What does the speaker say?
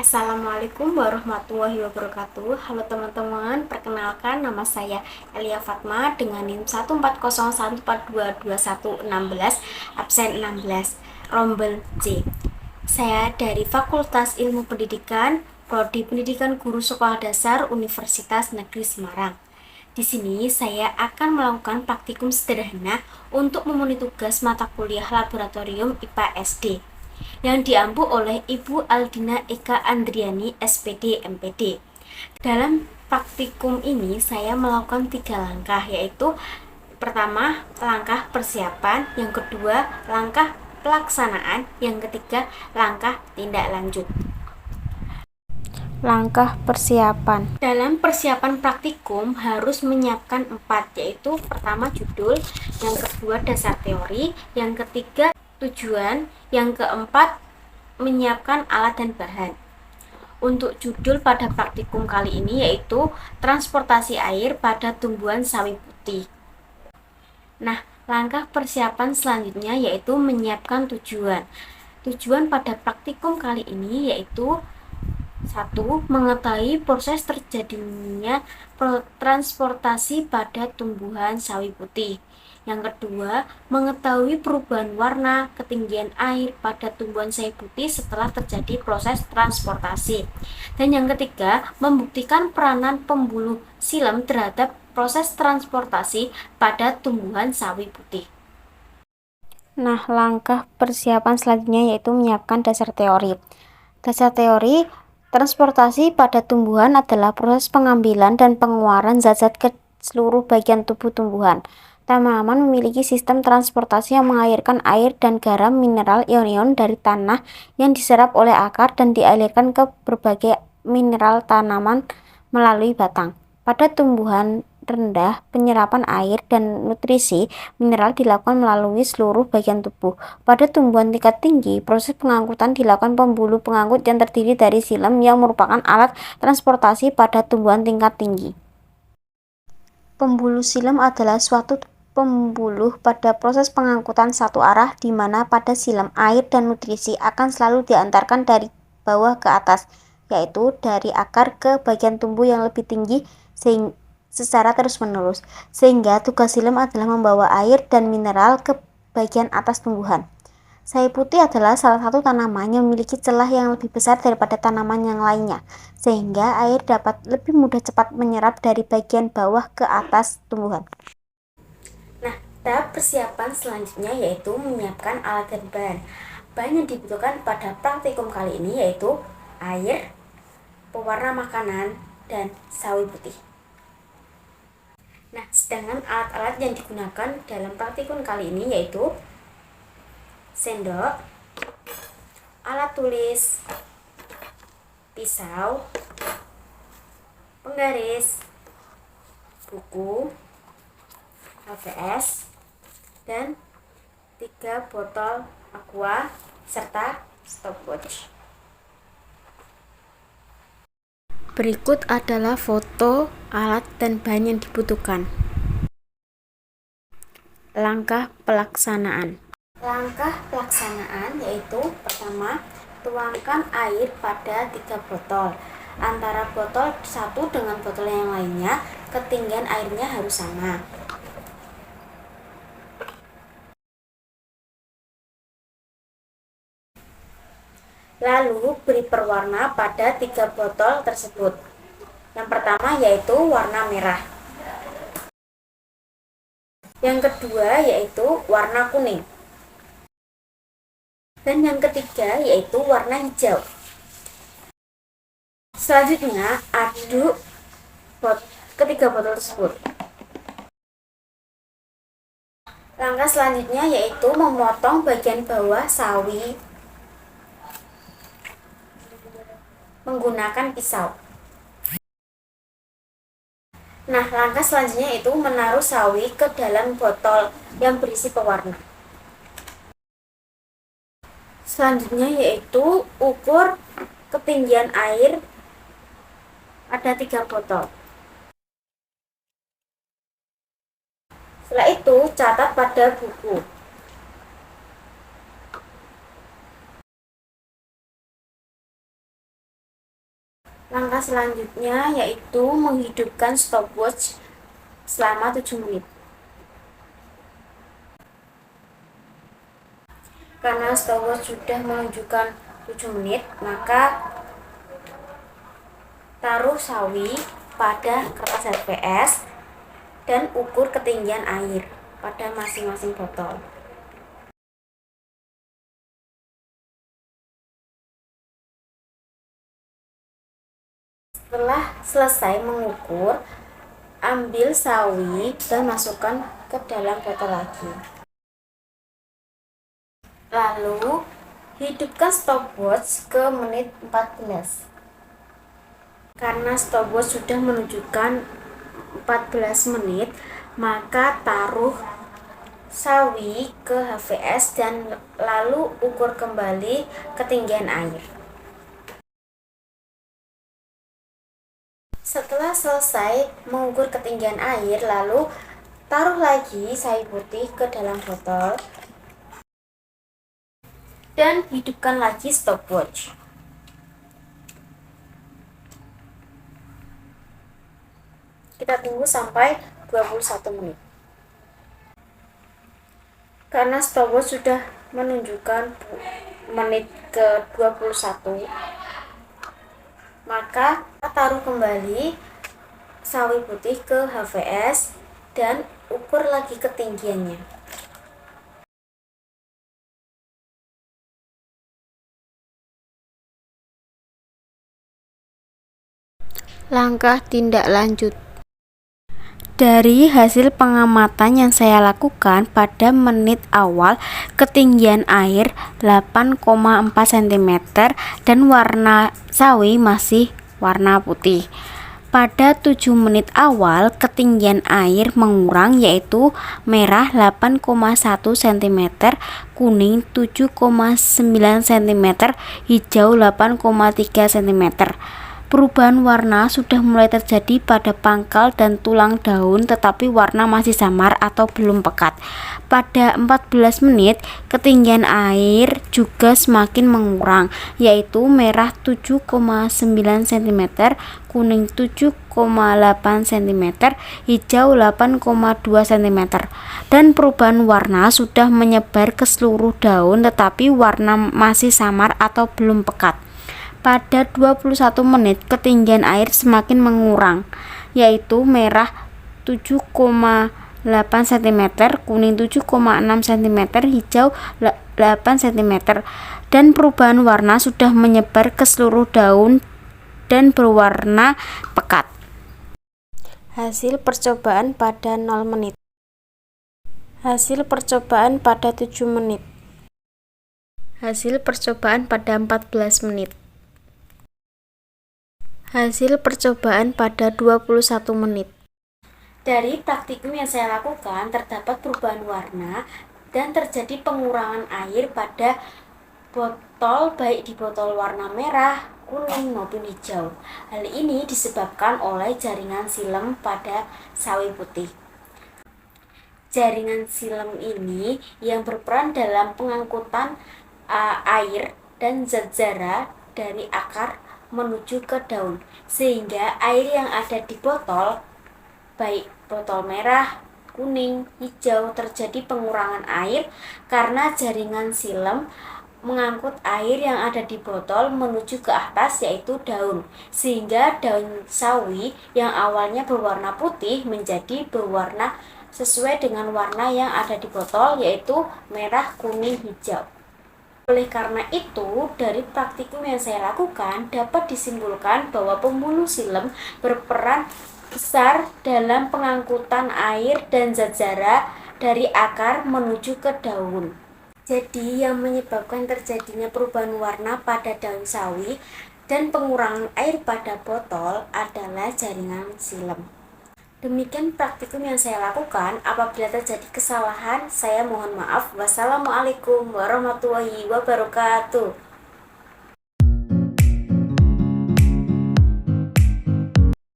Assalamualaikum warahmatullahi wabarakatuh. Halo teman-teman, perkenalkan nama saya Elia Fatma dengan NIM 14014222116, absen 16, rombel C. Saya dari Fakultas Ilmu Pendidikan, Prodi Pendidikan Guru Sekolah Dasar Universitas Negeri Semarang. Di sini saya akan melakukan praktikum sederhana untuk memenuhi tugas mata kuliah laboratorium IPA SD yang diampu oleh Ibu Aldina Eka Andriani, SPD, MPD. Dalam praktikum ini saya melakukan 3 langkah, yaitu pertama, langkah persiapan, yang kedua, langkah pelaksanaan, yang ketiga, langkah tindak lanjut. Langkah persiapan. Dalam persiapan praktikum harus menyiapkan 4, yaitu pertama judul, yang kedua dasar teori, yang ketiga tujuan, yang keempat menyiapkan alat dan bahan. Untuk judul pada praktikum kali ini yaitu transportasi air pada tumbuhan sawi putih. Nah, langkah persiapan selanjutnya yaitu menyiapkan tujuan. Tujuan pada praktikum kali ini yaitu 1. Mengetahui proses terjadinya transportasi pada tumbuhan sawi putih. Yang kedua, mengetahui perubahan warna, ketinggian air pada tumbuhan sawi putih setelah terjadi proses transportasi. Dan yang ketiga, membuktikan peranan pembuluh silam terhadap proses transportasi pada tumbuhan sawi putih. Nah, langkah persiapan selanjutnya yaitu menyiapkan dasar teori. Dasar teori transportasi pada tumbuhan adalah proses pengambilan dan pengeluaran zat-zat ke seluruh bagian tubuh tumbuhan. Tanaman memiliki sistem transportasi yang mengalirkan air dan garam mineral ion-ion dari tanah yang diserap oleh akar dan dialirkan ke berbagai mineral tanaman melalui batang. Pada tumbuhan rendah, penyerapan air dan nutrisi mineral dilakukan melalui seluruh bagian tubuh. Pada tumbuhan tingkat tinggi, proses pengangkutan dilakukan pembuluh pengangkut yang terdiri dari silam yang merupakan alat transportasi pada tumbuhan tingkat tinggi. Pembuluh silam adalah suatu pembuluh pada proses pengangkutan satu arah di mana pada silam air dan nutrisi akan selalu diantarkan dari bawah ke atas, yaitu dari akar ke bagian tumbuh yang lebih tinggi secara terus-menerus, sehingga tugas silam adalah membawa air dan mineral ke bagian atas tumbuhan. Sawi putih adalah salah satu tanaman yang memiliki celah yang lebih besar daripada tanaman yang lainnya, sehingga air dapat lebih mudah cepat menyerap dari bagian bawah ke atas tumbuhan. Nah, tahap persiapan selanjutnya yaitu menyiapkan alat dan bahan. Bahan yang dibutuhkan pada praktikum kali ini yaitu air, pewarna makanan, dan sawi putih. Nah, sedangkan alat-alat yang digunakan dalam praktikum kali ini yaitu sendok, alat tulis, pisau, penggaris, buku, HVS, dan 3 botol aqua serta stopwatch. Berikut adalah foto alat dan bahan yang dibutuhkan. Langkah pelaksanaan. Langkah pelaksanaan yaitu pertama, tuangkan air pada 3 botol. Antara botol satu dengan botol yang lainnya, ketinggian airnya harus sama. Lalu beri perwarna pada 3 botol tersebut. Yang pertama yaitu warna merah. Yang kedua yaitu warna kuning. Dan yang ketiga yaitu warna hijau. Selanjutnya aduk ketiga botol tersebut. Langkah selanjutnya yaitu memotong bagian bawah sawi menggunakan pisau. Nah, langkah selanjutnya itu menaruh sawi ke dalam botol yang berisi pewarna. Selanjutnya yaitu ukur ketinggian air ada 3 botol. Setelah itu catat pada buku. Langkah selanjutnya yaitu menghidupkan stopwatch selama 7 menit. Karena stopwatch sudah menunjukkan 7 menit, maka taruh sawi pada kertas HVS dan ukur ketinggian air pada masing-masing botol. Setelah selesai mengukur, ambil sawi dan masukkan ke dalam botol lagi. Lalu, hidupkan stopwatch ke menit 14. Karena stopwatch sudah menunjukkan 14 menit, maka taruh sawi ke HVS dan lalu ukur kembali ketinggian air. Setelah selesai mengukur ketinggian air, lalu taruh lagi sawi putih ke dalam botol dan hidupkan lagi stopwatch. Kita tunggu sampai 21 menit. Karena stopwatch sudah menunjukkan menit ke 21, maka taruh kembali sawi putih ke HVS dan ukur lagi ketinggiannya. Langkah tindak lanjut. Dari hasil pengamatan yang saya lakukan pada menit awal, ketinggian air 8,4 cm dan warna sawi masih warna putih. Pada 7 menit awal, ketinggian air mengurang yaitu merah 8,1 cm, kuning 7,9 cm, hijau 8,3 cm. Perubahan warna sudah mulai terjadi pada pangkal dan tulang daun, tetapi warna masih samar atau belum pekat. Pada 14 menit, ketinggian air juga semakin mengurang, yaitu merah 7,9 cm, kuning 7,8 cm, hijau 8,2 cm. Dan perubahan warna sudah menyebar ke seluruh daun, tetapi warna masih samar atau belum pekat. Pada 21 menit, ketinggian air semakin mengurang, yaitu merah 7,8 cm, kuning 7,6 cm, hijau 8 cm. Dan perubahan warna sudah menyebar ke seluruh daun dan berwarna pekat. Hasil percobaan pada 0 menit. Hasil percobaan pada 7 menit. Hasil percobaan pada 14 menit. Hasil percobaan pada 21 menit. Dari praktikum yang saya lakukan, terdapat perubahan warna dan terjadi pengurangan air pada botol, baik di botol warna merah, kuning maupun hijau. Hal ini disebabkan oleh jaringan silem pada sawi putih. Jaringan silem ini yang berperan dalam pengangkutan air dan zat zara dari akar menuju ke daun, sehingga air yang ada di botol, baik botol merah, kuning, hijau, terjadi pengurangan air karena jaringan silem mengangkut air yang ada di botol menuju ke atas, yaitu daun, sehingga daun sawi yang awalnya berwarna putih menjadi berwarna sesuai dengan warna yang ada di botol, yaitu merah, kuning, hijau. Oleh karena itu, dari praktikum yang saya lakukan dapat disimpulkan bahwa pembunuh silem berperan besar dalam pengangkutan air dan zat zara dari akar menuju ke daun. Jadi, yang menyebabkan terjadinya perubahan warna pada daun sawi dan pengurangan air pada botol adalah jaringan silem. Demikian praktikum yang saya lakukan. Apabila terjadi kesalahan, saya mohon maaf. Wassalamualaikum warahmatullahi wabarakatuh.